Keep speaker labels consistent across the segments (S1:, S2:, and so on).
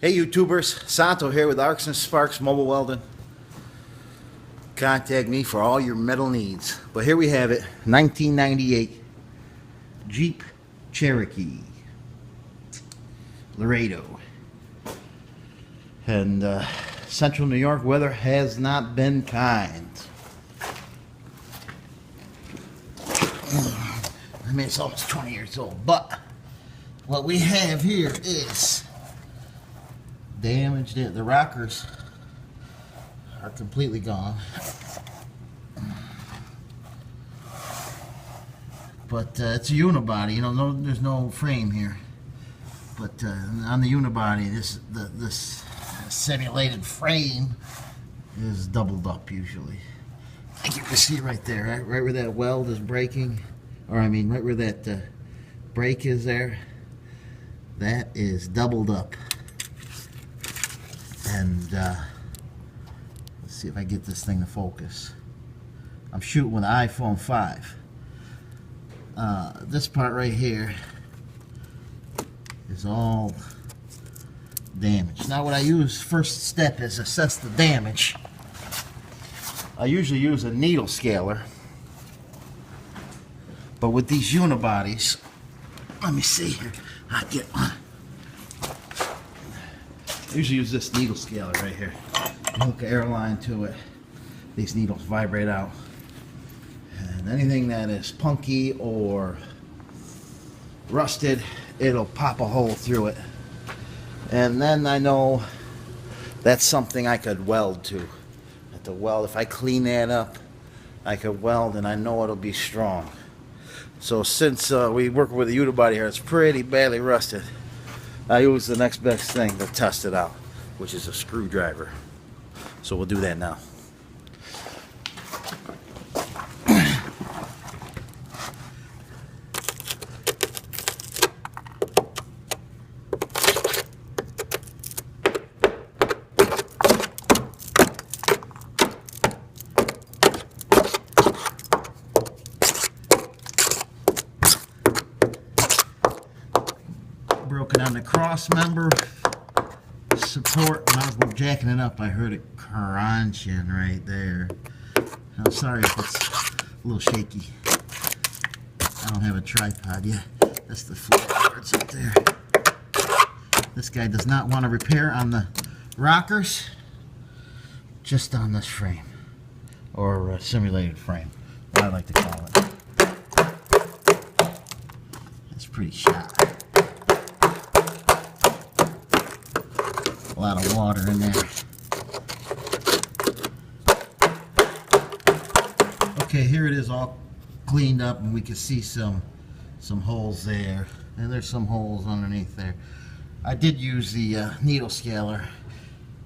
S1: Hey YouTubers, Santo here with Arcs and Sparks Mobile Welding. Contact me for all your metal needs. But here we have it, 1998 Jeep Cherokee, Laredo. And Central New York weather has not been kind. I mean, it's almost 20 years old, but what we have here is damaged. The rockers are completely gone, but it's a unibody. You know, there's no frame here, but on the unibody, this simulated frame is doubled up usually. I think you can see right there, right where that weld is breaking, or I mean, right where that break is there. That is doubled up. And let's see if I get this thing to focus. I'm shooting with an iPhone 5. This part right here is all damaged. Now what I use, first step is assess the damage. I usually use a needle scaler. But with these unibodies, let me see here. I'll get one. I usually use this needle scaler right here. Hook an air line to it. These needles vibrate out. And anything that is punky or rusted, it'll pop a hole through it. And then I know that's something I could weld to. At the weld, if I clean that up, I could weld and I know it'll be strong. So since we work with a unibody here, it's pretty badly rusted. I use the next best thing to test it out, which is a screwdriver. So we'll do that now. Broken on the cross member support. When I was jacking it up, I heard it crunching right there. I'm sorry if it's a little shaky. I don't have a tripod yet. That's the floorboards up there. This guy does not want to repair on the rockers, just on this frame, or simulated frame, what I like to call it. That's pretty shot. A lot of water in there. Okay, here it is all cleaned up, and we can see some holes there, and there's some holes underneath there. I did use the needle scaler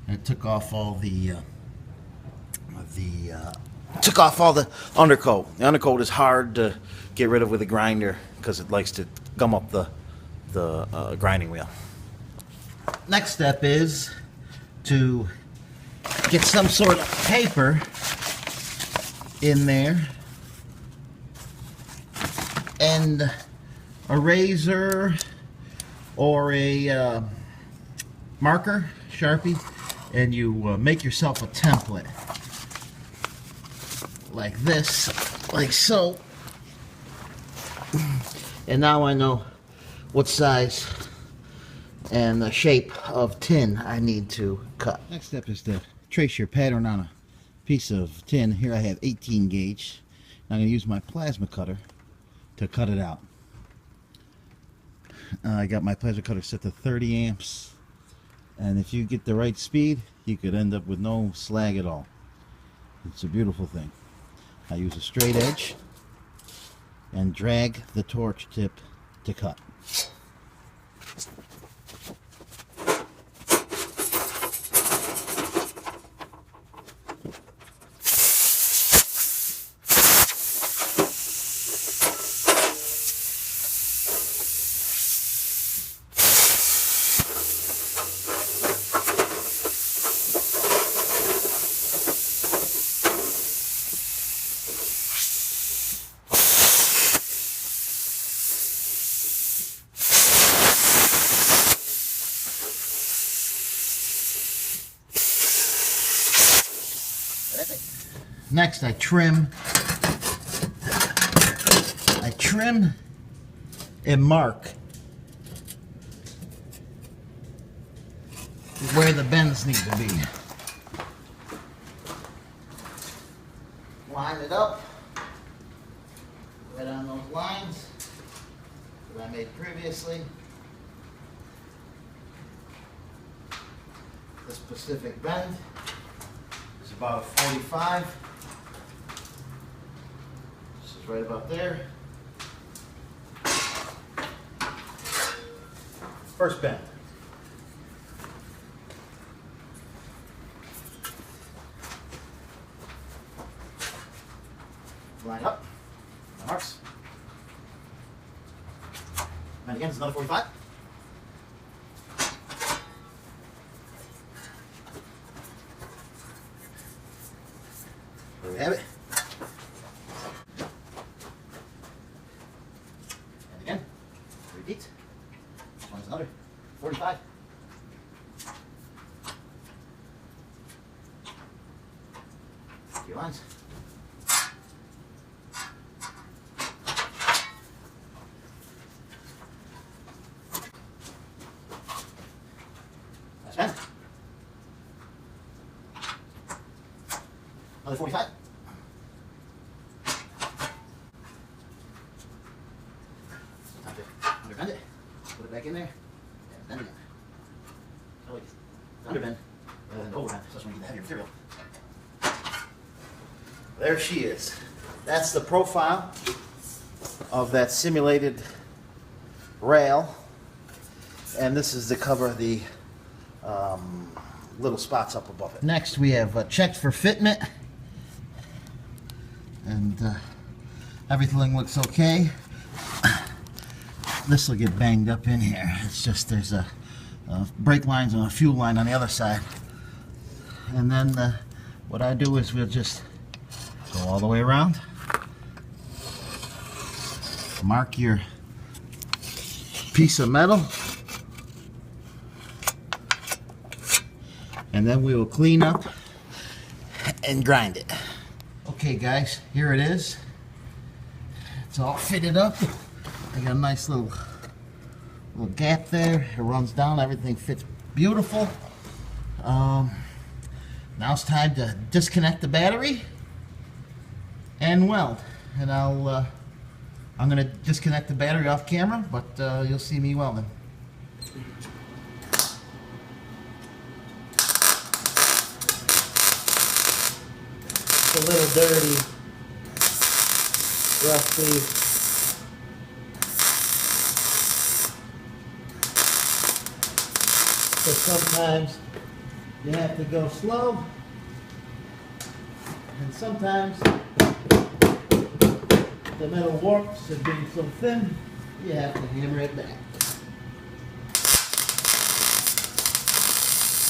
S1: and took off all the undercoat. The undercoat is hard to get rid of with a grinder because it likes to gum up the grinding wheel. Next step is to get some sort of paper in there and a razor or a marker, Sharpie, and you make yourself a template like this, like so. And now I know what size and the shape of tin I need to cut. Next step is to trace your pattern on a piece of tin. Here I have 18 gauge. I'm going to use my plasma cutter to cut it out. I got my plasma cutter set to 30 amps, and if you get the right speed, you could end up with no slag at all. It's a beautiful thing. I use a straight edge and drag the torch tip to cut. Next, I trim and mark where the bends need to be. Line it up right on those lines that I made previously. The specific bend is about a 45. This is right about there. First bend. Line up. My marks. And again, it's another 45. There we have it. And again, repeat. This one's another 45. Few lines. Last bend. Another 45. Time to underbend it. Put it back in there. And bend again. Oh wait. Underbend rather than overbend. So that's when you get the heavier material. There she is. That's the profile of that simulated rail. And this is to cover the little spots up above it. Next we have checked for fitment. And everything looks okay. This will get banged up in here. It's just there's a brake lines and a fuel line on the other side. And then what I do is we'll just go all the way around. Mark your piece of metal. And then we will clean up and grind it. Okay guys, here it is. It's all fitted up. I got a nice little gap there. It runs down, everything fits beautiful. Now it's time to disconnect the battery and weld. And I'm gonna disconnect the battery off camera, but you'll see me welding. It's a little dirty, rusty. So sometimes you have to go slow, and sometimes the metal warps and being so thin, you have to hammer it back.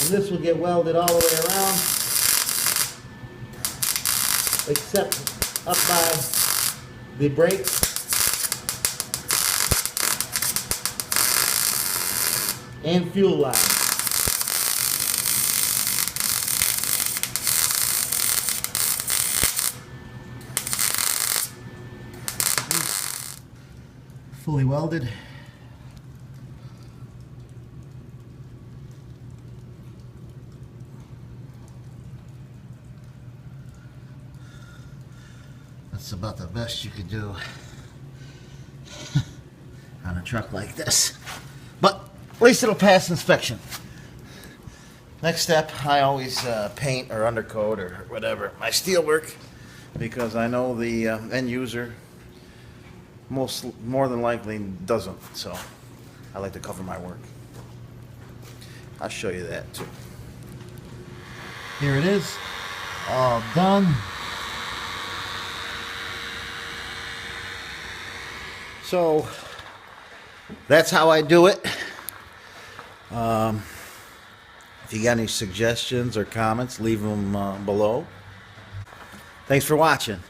S1: And this will get welded all the way around, except up by the brakes. And fuel line. Fully welded. That's about the best you could do on a truck like this. But at least it'll pass inspection. Next step, I always paint or undercoat or whatever my steelwork, because I know the end user more than likely doesn't, so I like to cover my work. I'll show you that too. Here it is, all done. So that's how I do it. If you got any suggestions or comments, leave them below. Thanks for watching.